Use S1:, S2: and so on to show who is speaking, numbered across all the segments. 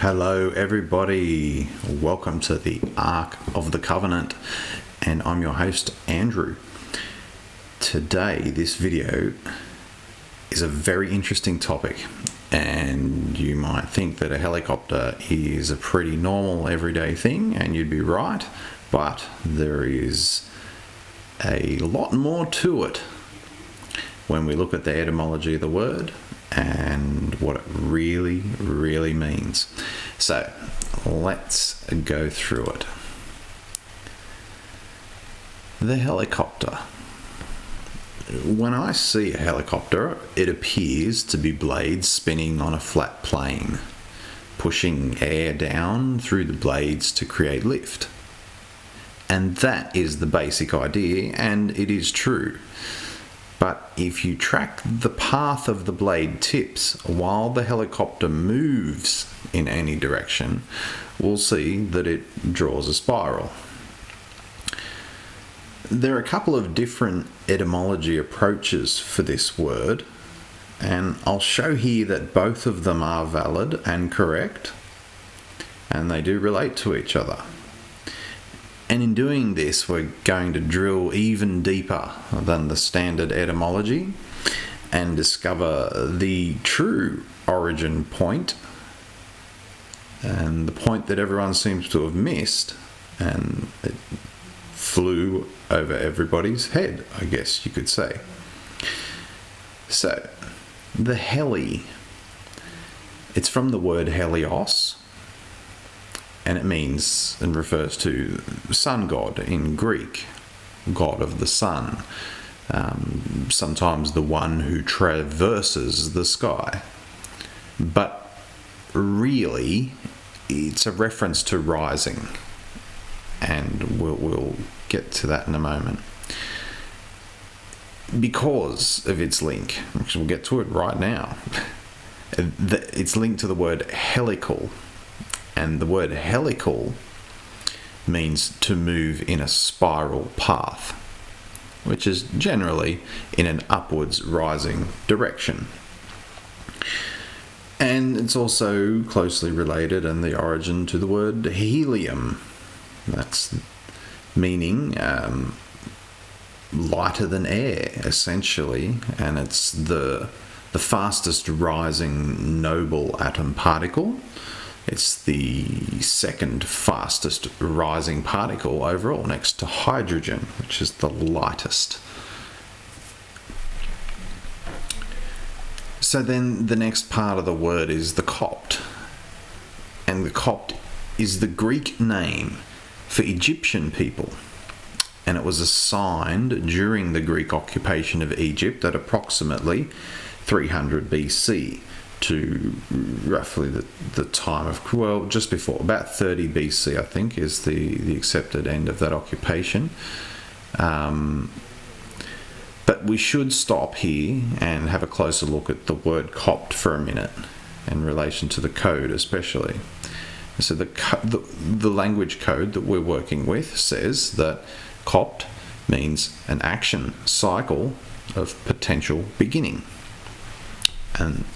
S1: Hello everybody, welcome to the Ark of the Covenant, and I'm your host Andrew. Today this video is a very interesting topic, and you might think that a helicopter is a pretty normal everyday thing, and you'd be right, but there is a lot more to it when we look at the etymology of the word and what it really means. So let's go through it. The helicopter. When I see a helicopter, it appears to be blades spinning on a flat plane, pushing air down through the blades to create lift. And that is the basic idea, and it is true. But if you track the path of the blade tips while the helicopter moves in any direction, we'll see that it draws a spiral. There are a couple of different etymology approaches for this word, and I'll show here that both of them are valid and correct, and they do relate to each other. And in doing this, we're going to drill even deeper than the standard etymology and discover the true origin point, and the point that everyone seems to have missed, and it flew over everybody's head, I guess you could say. So, the Heli, it's from the word helios, and it means and refers to sun god in Greek, god of the sun, sometimes the one who traverses the sky. But really, it's a reference to rising, and we'll get to that in a moment. Because of its link, which we'll get to it right now, it's linked to the word helical. And the word helical means to move in a spiral path, which is generally in an upwards rising direction. And it's also closely related in the origin to the word helium. That's meaning lighter than air, essentially, and it's the fastest rising noble atom particle. It's the second fastest rising particle overall, next to hydrogen, which is the lightest. So then the next part of the word is the Copt. And the Copt is the Greek name for Egyptian people. And it was assigned during the Greek occupation of Egypt at approximately 300 BC. To roughly the time of, well, just before, about 30 BC, I think, is the accepted end of that occupation. But we should stop here and have a closer look at the word Copt for a minute in relation to the code especially. So the language code that we're working with says that Copt means an action cycle of potential beginning. And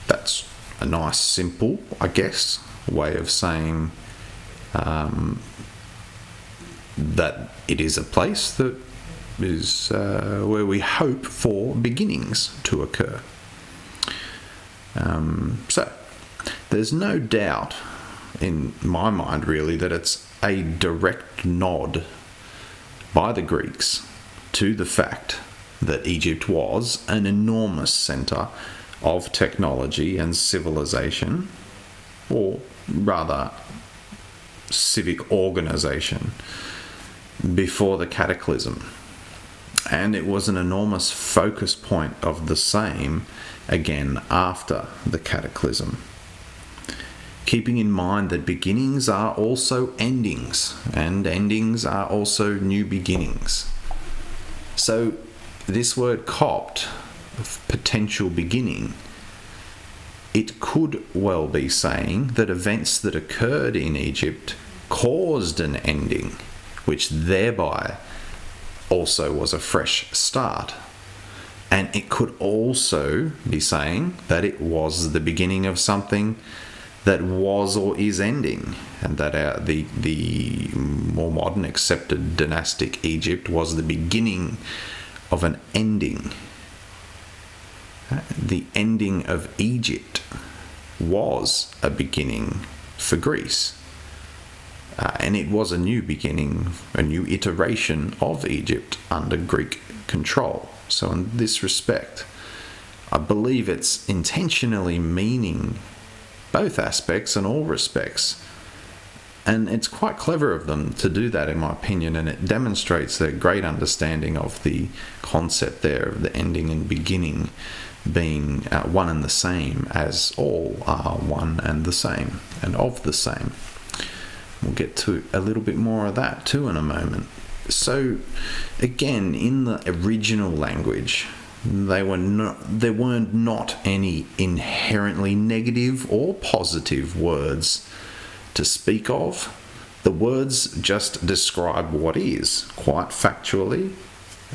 S1: that's a nice, simple, I guess, way of saying that it is a place that is where we hope for beginnings to occur. So, there's no doubt in my mind, really, that it's a direct nod by the Greeks to the fact that Egypt was an enormous centre of technology and civilization, or rather civic organization, before the cataclysm. And it was an enormous focus point of the same again after the cataclysm. Keeping in mind that beginnings are also endings, and endings are also new beginnings. So this word Copt, of potential beginning, it could well be saying that events that occurred in Egypt caused an ending, which thereby also was a fresh start. And it could also be saying that it was the beginning of something that was or is ending, and that the more modern accepted dynastic Egypt was the beginning of an ending. The ending of Egypt was a beginning for Greece. And it was a new beginning, a new iteration of Egypt under Greek control. So in this respect, I believe it's intentionally meaning both aspects and all respects. And it's quite clever of them to do that, in my opinion, and it demonstrates their great understanding of the concept there of the ending and beginning being one and the same, as all are one and the same, and of the same. We'll get to a little bit more of that too in a moment. So, again, in the original language, there weren't not any inherently negative or positive words to speak of. The words just describe what is, quite factually,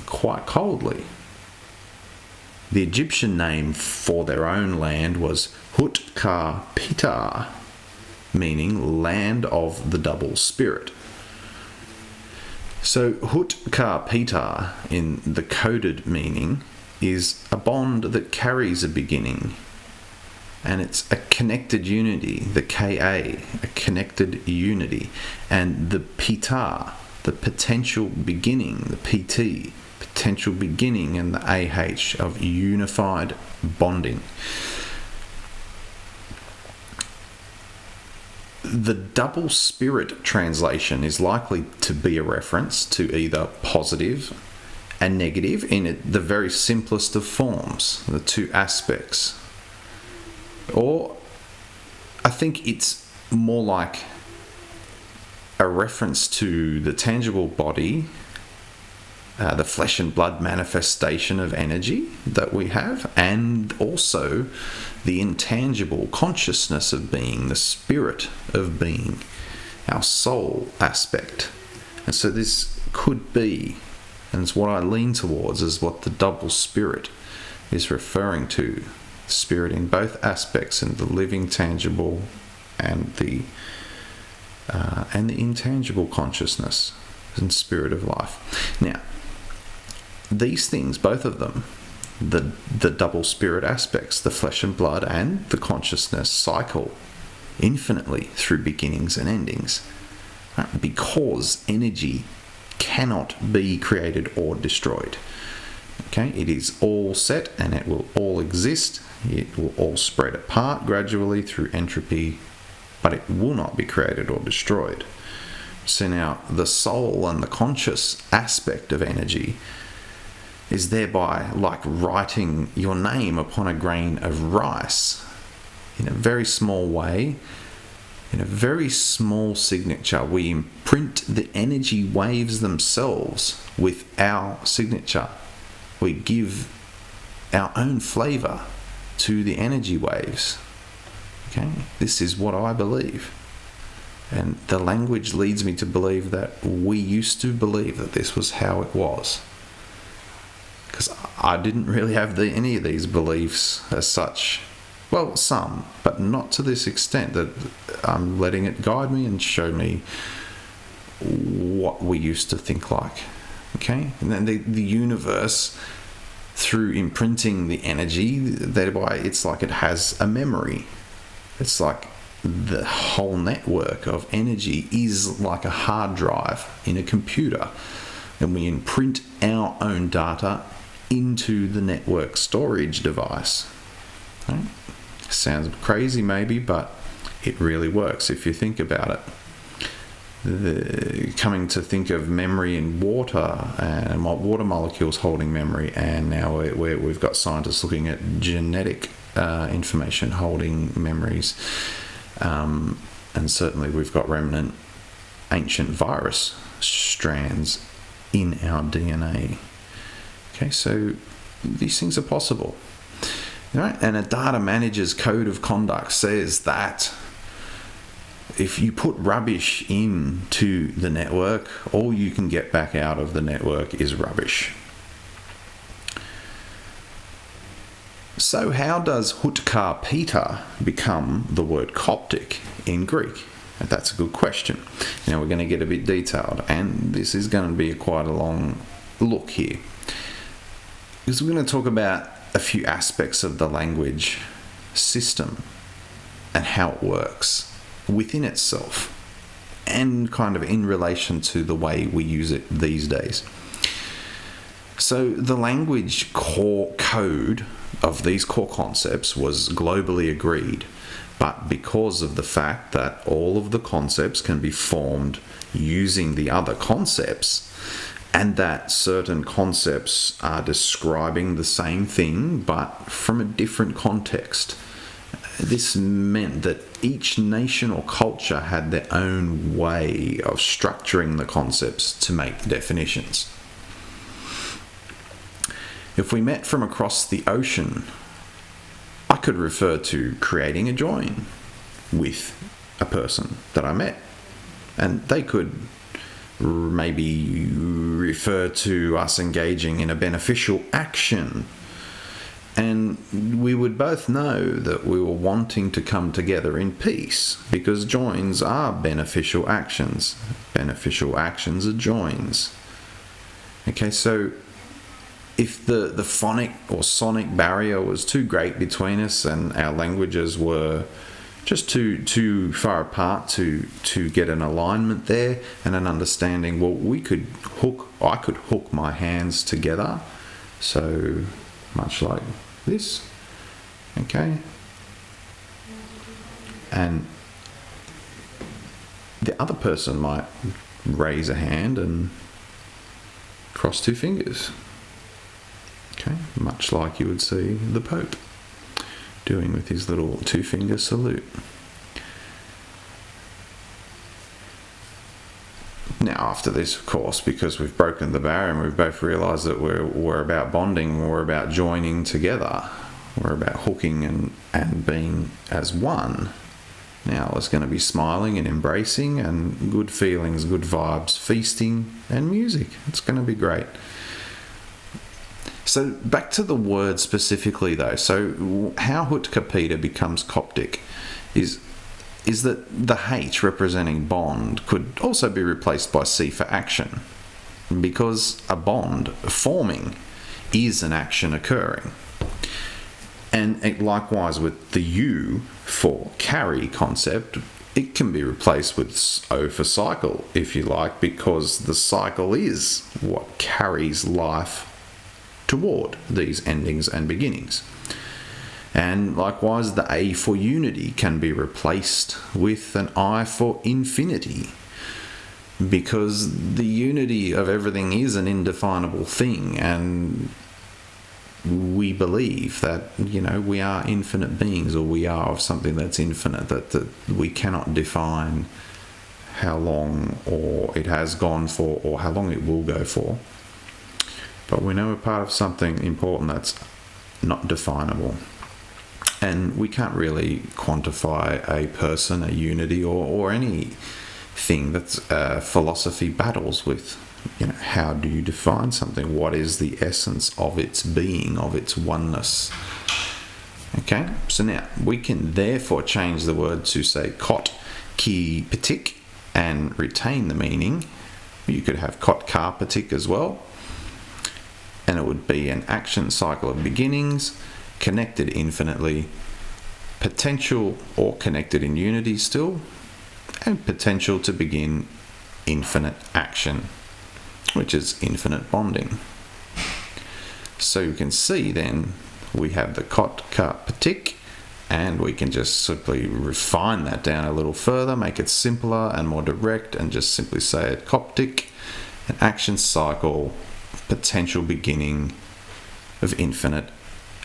S1: quite coldly. The Egyptian name for their own land was Ptah, meaning land of the double spirit. So Ptah, in the coded meaning, is a bond that carries a beginning, and it's a connected unity, the Ka, a connected unity, and the Ptah, the potential beginning, the Pt, potential beginning, and the Ah of unified bonding. The double spirit translation is likely to be a reference to either positive and negative in the very simplest of forms, the two aspects. Or I think it's more like a reference to the tangible body, the flesh and blood manifestation of energy that we have, and also the intangible consciousness of being, the spirit of being, our soul aspect. And so this could be, and it's what I lean towards, is what the double spirit is referring to. Spirit in both aspects, in the living tangible and the intangible consciousness and spirit of life. Now, these things, both of them, the double spirit aspects, the flesh and blood and the consciousness, cycle infinitely through beginnings and endings, right? Because energy cannot be created or destroyed. Okay, it is all set and it will all exist. It will all spread apart gradually through entropy, but it will not be created or destroyed. So now the soul and the conscious aspect of energy is thereby like writing your name upon a grain of rice in a very small way, in a very small signature. We imprint the energy waves themselves with our signature. We give our own flavor to the energy waves. Okay, this is what I believe. And the language leads me to believe that we used to believe that this was how it was. Because I didn't really have any of these beliefs as such. Well, some, but not to this extent, that I'm letting it guide me and show me what we used to think like. Okay? And then the universe, through imprinting the energy, thereby it's like it has a memory. It's like the whole network of energy is like a hard drive in a computer. And we imprint our own data into the network storage device. Right? Sounds crazy maybe, but it really works if you think about it. Coming to think of memory in water and water molecules holding memory, and now we've got scientists looking at genetic information holding memories, and certainly we've got remnant ancient virus strands in our DNA. Okay, so these things are possible. Right? And a data manager's code of conduct says that if you put rubbish into the network, all you can get back out of the network is rubbish. So how does Ptah become the word Coptic in Greek? That's a good question. Now we're going to get a bit detailed, and this is going to be quite a long look here, because we're going to talk about a few aspects of the language system and how it works within itself, and kind of in relation to the way we use it these days. So the language core code of these core concepts was globally agreed, but because of the fact that all of the concepts can be formed using the other concepts, and that certain concepts are describing the same thing but from a different context, this meant that each nation or culture had their own way of structuring the concepts to make the definitions. If we met from across the ocean, I could refer to creating a join with a person that I met, and they could maybe refer to us engaging in a beneficial action, and we would both know that we were wanting to come together in peace, because joins are beneficial actions. Beneficial actions are joins. Okay, so if the phonic or sonic barrier was too great between us and our languages were just too far apart to get an alignment there and an understanding, well, I could hook my hands together, so much like this, okay, and the other person might raise a hand and cross two fingers. Okay, much like you would see the Pope doing with his little two-finger salute. Now, after this, of course, because we've broken the barrier and we've both realised that we're about bonding, we're about joining together, we're about hooking and being as one. Now there's going to be smiling and embracing and good feelings, good vibes, feasting and music. It's going to be great. So back to the word specifically though. So how Ptah becomes Coptic is that the H representing bond could also be replaced by C for action, because a bond forming is an action occurring. And likewise with the U for carry concept, it can be replaced with O for cycle, if you like, because the cycle is what carries life toward these endings and beginnings. And likewise, the A for unity can be replaced with an I for infinity, because the unity of everything is an indefinable thing, and we believe that, we are infinite beings, or we are of something that's infinite, that we cannot define how long or it has gone for, or how long it will go for. But we know we're part of something important that's not definable. And we can't really quantify a person, a unity, or anything that's philosophy battles with. How do you define something? What is the essence of its being, of its oneness? Okay, so now we can therefore change the word to say kot ki patik and retain the meaning. You could have kot ka patik as well. And it would be an action cycle of beginnings, connected infinitely, potential or connected in unity still, and potential to begin infinite action, which is infinite bonding. So you can see then we have the kot ka patik, and we can just simply refine that down a little further, make it simpler and more direct, and just simply say it Coptic, an action cycle, potential beginning of infinite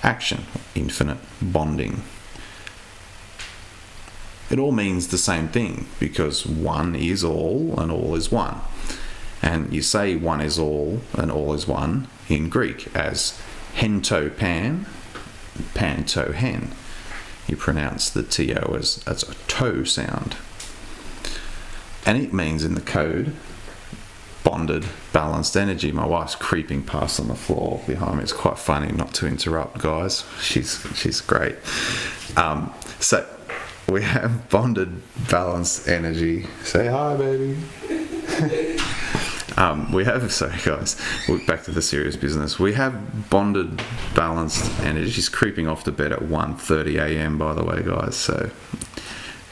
S1: action, infinite bonding. It all means the same thing, because one is all and all is one. And you say one is all and all is one in Greek as hento pan, panto hen. You pronounce the to as a toe sound. And it means in the code bonded, balanced energy. My wife's creeping past on the floor behind me. It's quite funny not to interrupt, guys. She's great. So we have bonded, balanced energy. Say hi, baby. Sorry guys, back to the serious business. We have bonded, balanced energy. She's creeping off to bed at 1:30 a.m. by the way, guys, so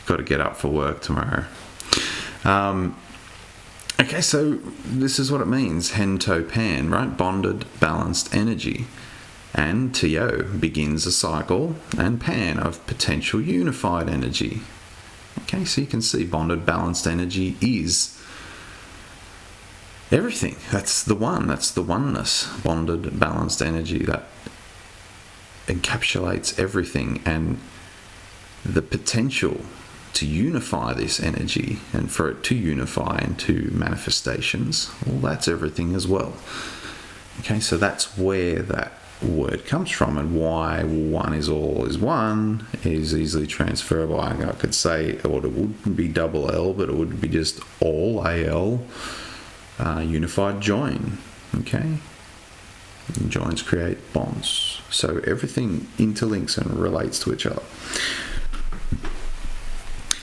S1: got to get up for work tomorrow. Okay, so this is what it means, hen, toe, pan, right? Bonded, balanced energy. And TO begins a cycle, and pan of potential unified energy. Okay, so you can see bonded, balanced energy is everything. That's the oneness. Bonded, balanced energy that encapsulates everything, and the potential to unify this energy and for it to unify into manifestations, well, that's everything as well. Okay, so that's where that word comes from, and why one is all is one is easily transferable. I could say, or it wouldn't be double L, but it would be just all AL. Unified join. Okay, and joins create bonds, so everything interlinks and relates to each other.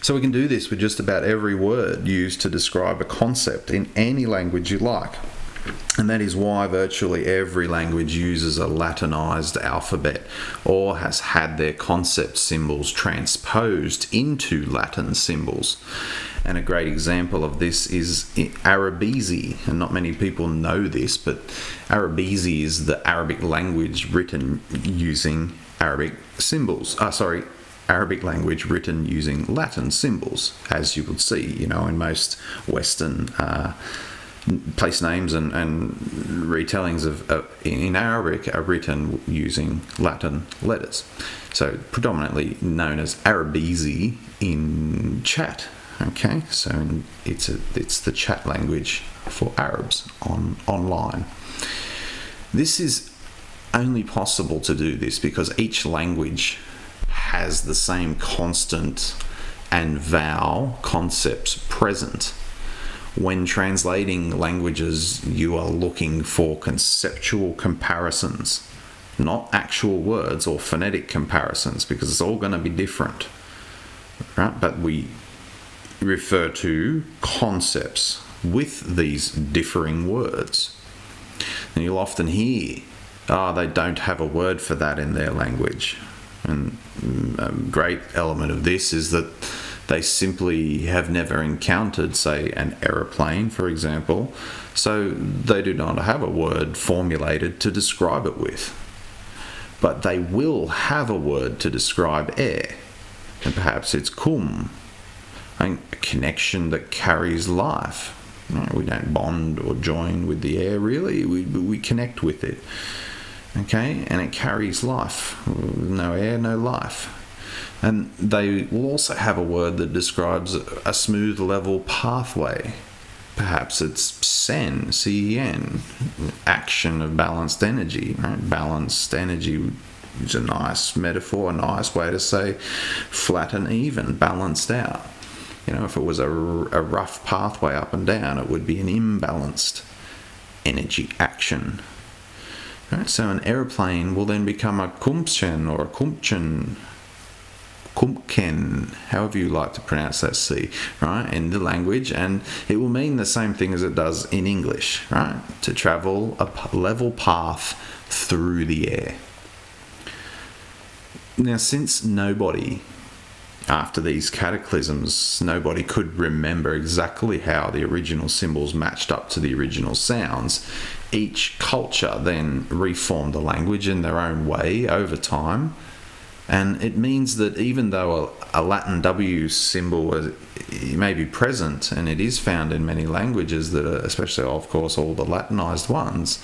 S1: So we can do this with just about every word used to describe a concept in any language you like, and that is why virtually every language uses a Latinized alphabet or has had their concept symbols transposed into Latin symbols. And a great example of this is Arabese, and not many people know this, but Arabese is the Arabic language written using Arabic symbols. Arabic language written using Latin symbols, as you would see, in most Western place names and retellings in Arabic are written using Latin letters. So predominantly known as Arabese in chat. Okay, so it's the chat language for Arabs online. This is only possible to do this because each language has the same constant and vowel concepts present. When translating languages, you are looking for conceptual comparisons, not actual words or phonetic comparisons, because it's all going to be different, right? But we refer to concepts with these differing words. And you'll often hear, they don't have a word for that in their language. And a great element of this is that they simply have never encountered, say, an aeroplane, for example, so they do not have a word formulated to describe it with. But they will have a word to describe air, and perhaps it's kum, a connection that carries life. We don't bond or join with the air, really. We connect with it. Okay, and it carries life. No air, no life. And they will also have a word that describes a smooth, level pathway. Perhaps it's sen, C-E-N, action of balanced energy. Right? Balanced energy is a nice metaphor, a nice way to say flat and even, balanced out. If it was a rough pathway up and down, it would be an imbalanced energy action. Right? So an aeroplane will then become a kumpchen or a kumpchen, kumpken, however you like to pronounce that C, right, in the language, and it will mean the same thing as it does in English, right, to travel a level path through the air. Now, since nobody, after these cataclysms, nobody could remember exactly how the original symbols matched up to the original sounds, each culture then reformed the language in their own way over time. And it means that even though a Latin W symbol may be present, and it is found in many languages that are, especially, of course, all the Latinized ones,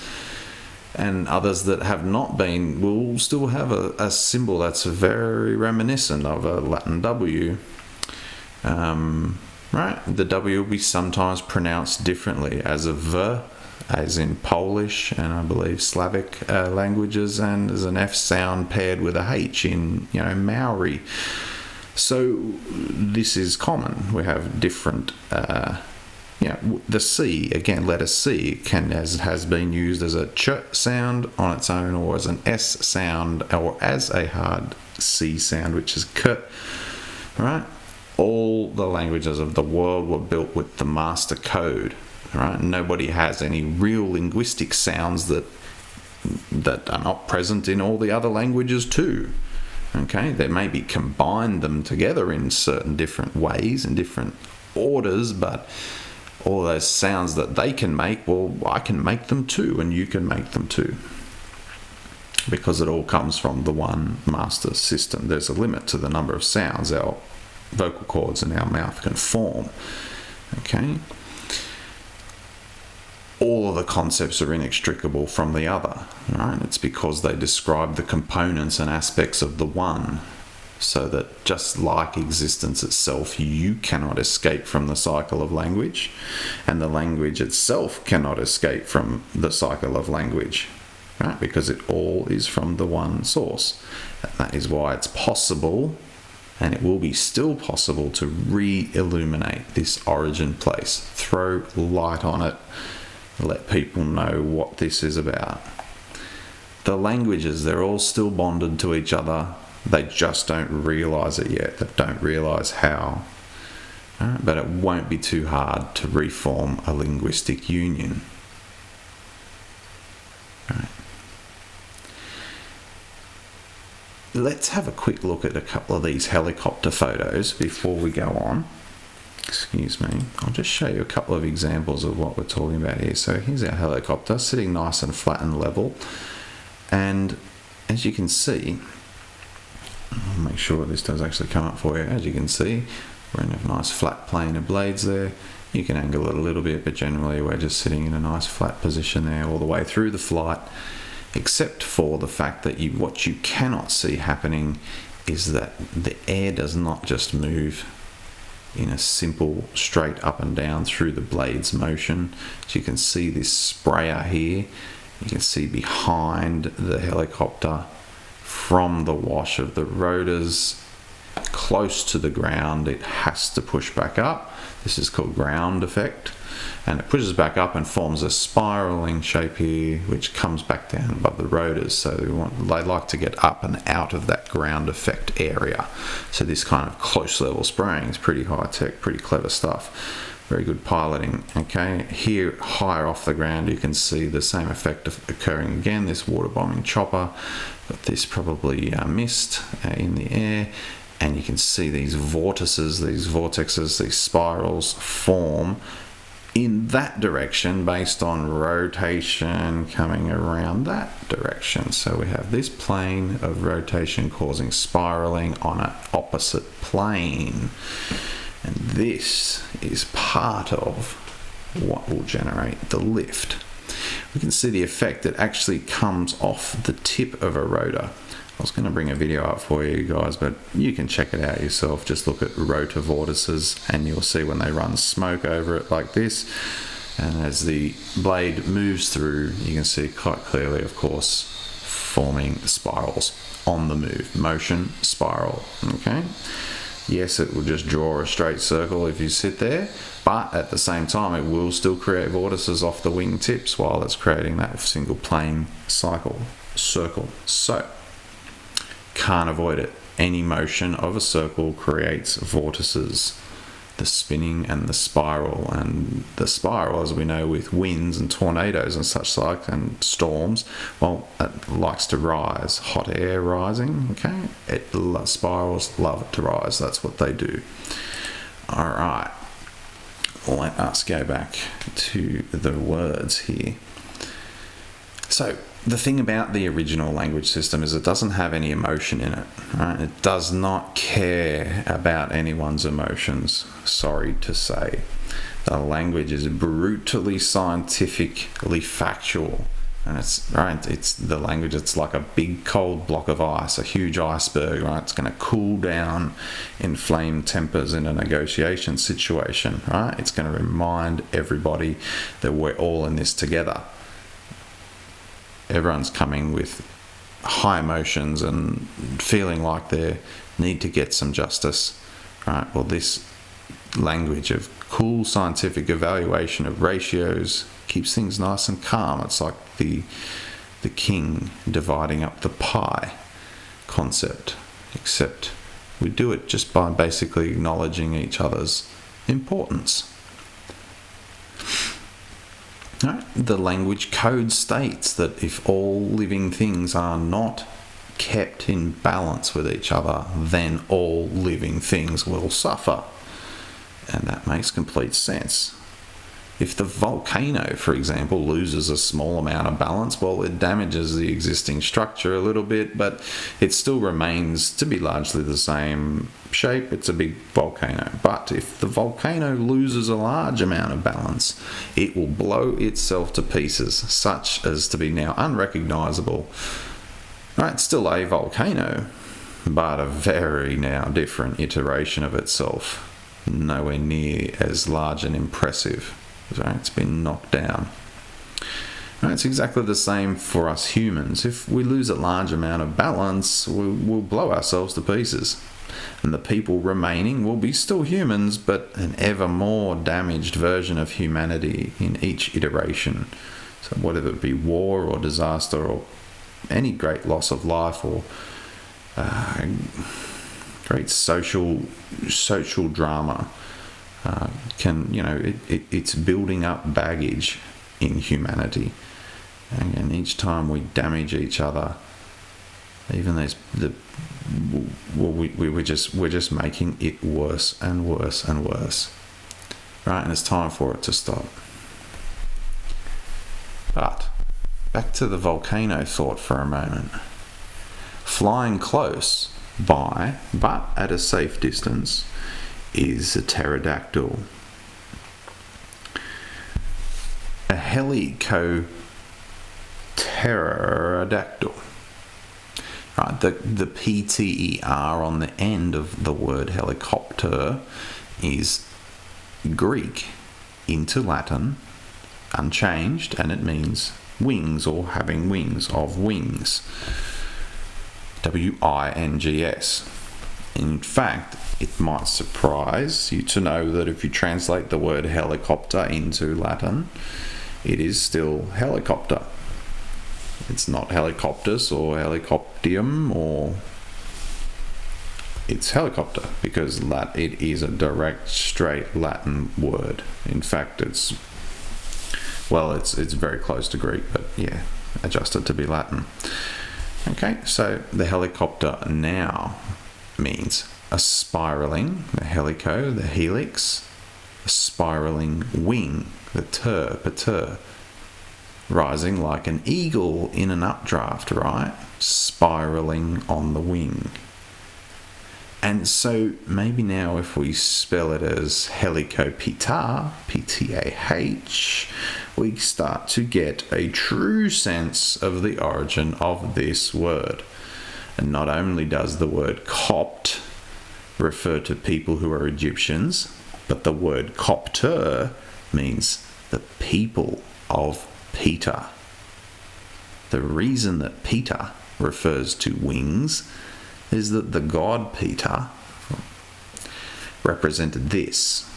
S1: and others that have not been, will still have a symbol that's very reminiscent of a Latin W. Right? The W will be sometimes pronounced differently as a V, as in Polish and I believe Slavic languages, and as an F sound paired with a H in Maori. So this is common. We have different the C, again, letter C has been used as a ch sound on its own, or as an S sound, or as a hard C sound, which is k. Right? All the languages of the world were built with the master code. Right? Nobody has any real linguistic sounds that are not present in all the other languages too. Okay, they maybe combine them together in certain different ways and different orders, but all those sounds that they can make, well, I can make them too, and you can make them too, because it all comes from the one master system. There's a limit to the number of sounds our vocal cords in our mouth can form. Okay, all of the concepts are inextricable from the other, right? It's because they describe the components and aspects of the one, so that just like existence itself, you cannot escape from the cycle of language, and the language itself cannot escape from the cycle of language, right? Because it all is from the one source. And that is why it's possible, and it will be still possible, to re-illuminate this origin place, throw light on it, let people know what this is about. The languages, they're all still bonded to each other. They just don't realise it yet. They don't realise how. Right? But it won't be too hard to reform a linguistic union. Right. Let's have a quick look at a couple of these helicopter photos before we go on. Excuse me. I'll just show you a couple of examples of what we're talking about here. So here's our helicopter sitting nice and flat and level. And as you can see, I'll make sure this does actually come up for you. As you can see, we're in a nice flat plane of blades there. You can angle it a little bit, but generally we're just sitting in a nice flat position there all the way through the flight, except for the fact that what you cannot see happening is that the air does not just move in a simple straight up and down through the blades motion. So you can see this sprayer here. You can see behind the helicopter, from the wash of the rotors close to the ground, it has to push back up. This is called ground effect, and it pushes back up and forms a spiraling shape here, which comes back down above the rotors. So they like to get up and out of that ground effect area. So this kind of close level spraying is pretty high tech, pretty clever stuff. Very good piloting. Okay, here higher off the ground you can see the same effect occurring again, this water bombing chopper, but this probably missed in the air, and you can see these vortices, these vortexes, these spirals form in that direction based on rotation coming around that direction. So we have this plane of rotation causing spiraling on an opposite plane. And this is part of what will generate the lift. We can see the effect that actually comes off the tip of a rotor. I was going to bring a video up for you guys, but you can check it out yourself. Just look at rotor vortices and you'll see when they run smoke over it like this. And as the blade moves through, you can see quite clearly, of course, forming spirals on the move. Motion, spiral, okay? Yes, it will just draw a straight circle if you sit there, but at the same time it will still create vortices off the wing tips while it's creating that single plane circle. So, can't avoid it. Any motion of a circle creates vortices. The spinning and the spiral, as we know, with winds and tornadoes and such like, and storms, well, it likes to rise. Hot air rising, okay? Spirals love to rise. That's what they do. All right. Let us go back to the words here. So, the thing about the original language system is it doesn't have any emotion in it, right? It does not care about anyone's emotions, sorry to say. The language is brutally scientifically factual, and it's the language, it's like a big cold block of ice, a huge iceberg, right? It's going to cool down, inflame tempers in a negotiation situation, right? It's going to remind everybody that we're all in this together. Everyone's coming with high emotions and feeling like they need to get some justice, right? Well, this language of cool scientific evaluation of ratios, keeps things nice and calm. It's like the king dividing up the pie concept, except we do it just by basically acknowledging each other's importance. Right? The language code states that if all living things are not kept in balance with each other, then all living things will suffer. And that makes complete sense. If the volcano, for example, loses a small amount of balance, well, it damages the existing structure a little bit, but it still remains to be largely the same shape. It's a big volcano. But if the volcano loses a large amount of balance, it will blow itself to pieces, such as to be now unrecognizable. Right, it's still a volcano, but a very now different iteration of itself. Nowhere near as large and impressive. Right? It's been knocked down. Right, it's exactly the same for us humans. If we lose a large amount of balance, we'll blow ourselves to pieces. And the people remaining will be still humans, but an ever more damaged version of humanity in each iteration. So whether it be war or disaster or any great loss of life or great social drama, it's building up baggage in humanity, and each time we damage each other, even we're just making it worse and worse and worse, right? And it's time for it to stop. But back to the volcano thought for a moment. Flying close by, but at a safe distance, is a pterodactyl. A helicopterodactyl. Right, the PTER on the end of the word helicopter is Greek into Latin, unchanged, and it means wings or having wings, of wings. W-I-N-G-S. In fact, it might surprise you to know that if you translate the word helicopter into Latin, it is still helicopter. It's not helicoptus or helicoptium, or it's helicopter, because it is a direct, straight Latin word. In fact, it's very close to Greek, but yeah, adjusted to be Latin. Okay, so the helicopter now means a spiraling, the helico, the helix, a spiraling wing, the ptah, rising like an eagle in an updraft, right? Spiraling on the wing. And so maybe now if we spell it as helicoptah, P-T-A-H, we start to get a true sense of the origin of this word. And not only does the word Copt refer to people who are Egyptians, but the word Copter means the people of Ptah. The reason that Ptah refers to wings is that the god Ptah represented this,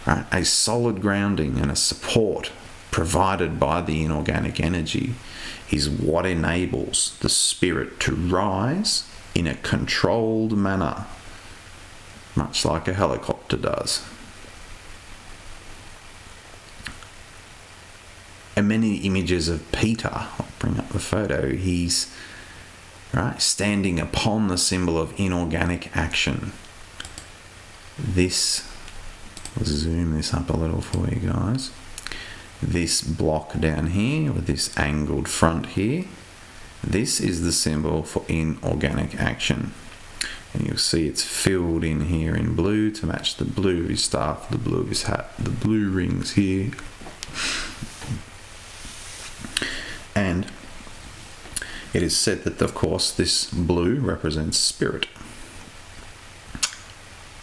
S1: right? A solid grounding and a support provided by the inorganic energy is what enables the spirit to rise in a controlled manner, much like a helicopter does. And many images of Ptah, I'll bring up the photo, he's standing upon the symbol of inorganic action. This, I'll zoom this up a little for you guys. This block down here with this angled front here, this is the symbol for inorganic action. And you'll see it's filled in here in blue to match the blue of his staff, the blue of his hat, the blue rings here. And it is said that, of course, this blue represents spirit.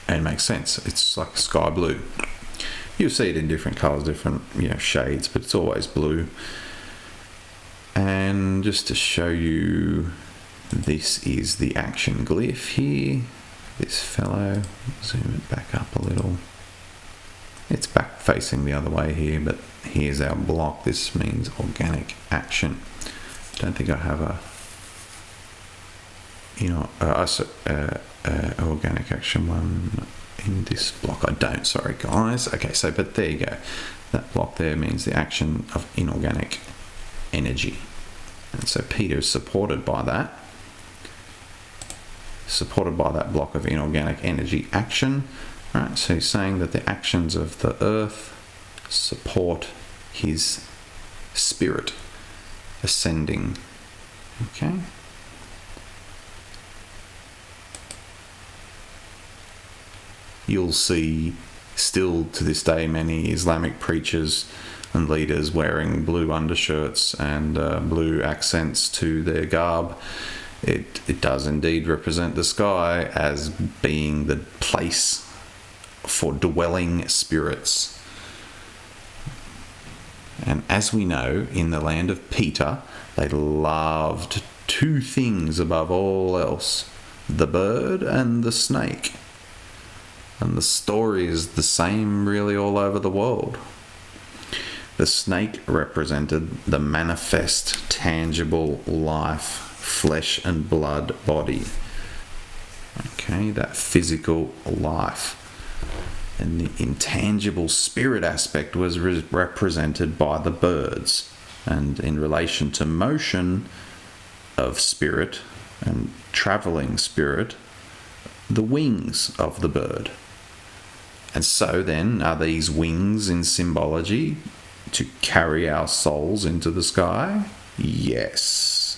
S1: And it makes sense. It's like sky blue. You'll see it in different colours, different shades, but it's always blue. And just to show you, this is the action glyph here. This fellow, zoom it back up a little. It's back facing the other way here, but here's our block. This means organic action. Don't think I have a organic action one in this block. I don't, sorry guys. Okay, so but there you go. That block there means the action of inorganic energy. And so Peter is supported by that block of inorganic energy action. Right, so he's saying that the actions of the earth support his spirit ascending. Okay. You'll see still to this day many Islamic preachers and leaders wearing blue undershirts and blue accents to their garb. It does indeed represent the sky as being the place for dwelling spirits. And as we know, in the land of Ptah, they loved two things above all else: the bird and the snake. And the story is the same really all over the world. The snake represented the manifest, tangible life, flesh and blood body. Okay, that physical life. And the intangible spirit aspect was represented by the birds. And in relation to motion of spirit and travelling spirit, the wings of the bird. And so then, are these wings in symbology to carry our souls into the sky? Yes.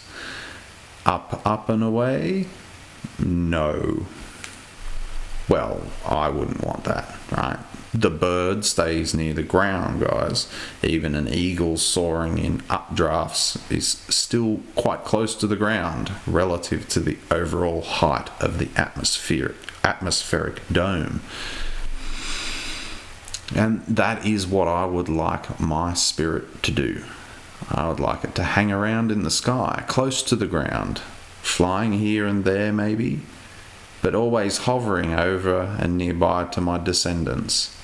S1: Up, up and away? No. Well, I wouldn't want that, right? The bird stays near the ground, guys. Even an eagle soaring in updrafts is still quite close to the ground relative to the overall height of the atmospheric dome. And that is what I would like my spirit to do. I would like it to hang around in the sky, close to the ground, flying here and there maybe, but always hovering over and nearby to my descendants,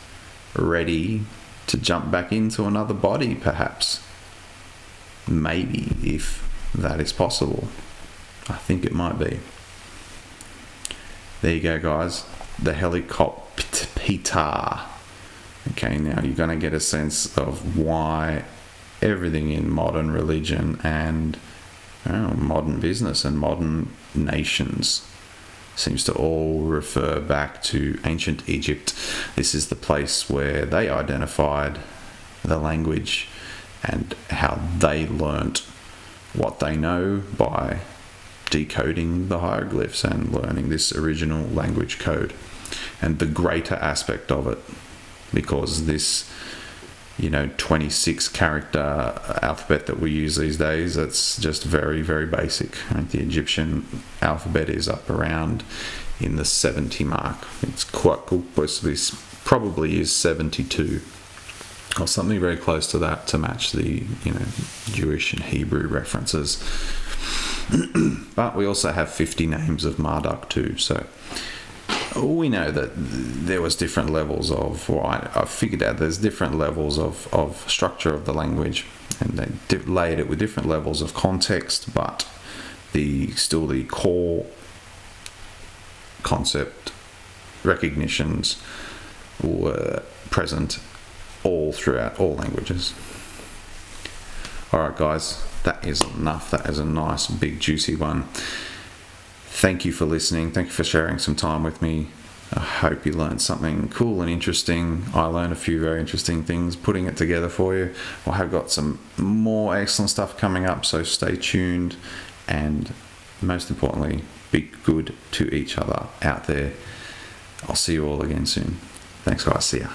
S1: ready to jump back into another body perhaps. Maybe, if that is possible. I think it might be. There you go, guys. The Ptah. Okay, now you're going to get a sense of why everything in modern religion and modern business and modern nations seems to all refer back to ancient Egypt. This is the place where they identified the language and how they learnt what they know by decoding the hieroglyphs and learning this original language code. And the greater aspect of it, because this 26 character alphabet that we use these days, it's just very, very basic. Right? The Egyptian alphabet is up around in the 70 mark. It's quite cool. Probably is 72 or something very close to that to match the Jewish and Hebrew references. But we also have 50 names of Marduk too, so we know that there was different levels of, I figured out there's different levels of structure of the language, and they layered it with different levels of context, but the core concept recognitions were present all throughout all languages. Alright guys, that is enough. That is a nice big juicy one. Thank you for listening. Thank you for sharing some time with me. I hope you learned something cool and interesting. I learned a few very interesting things putting it together for you. I have got some more excellent stuff coming up, so stay tuned, and most importantly, be good to each other out there. I'll see you all again soon. Thanks guys. See ya.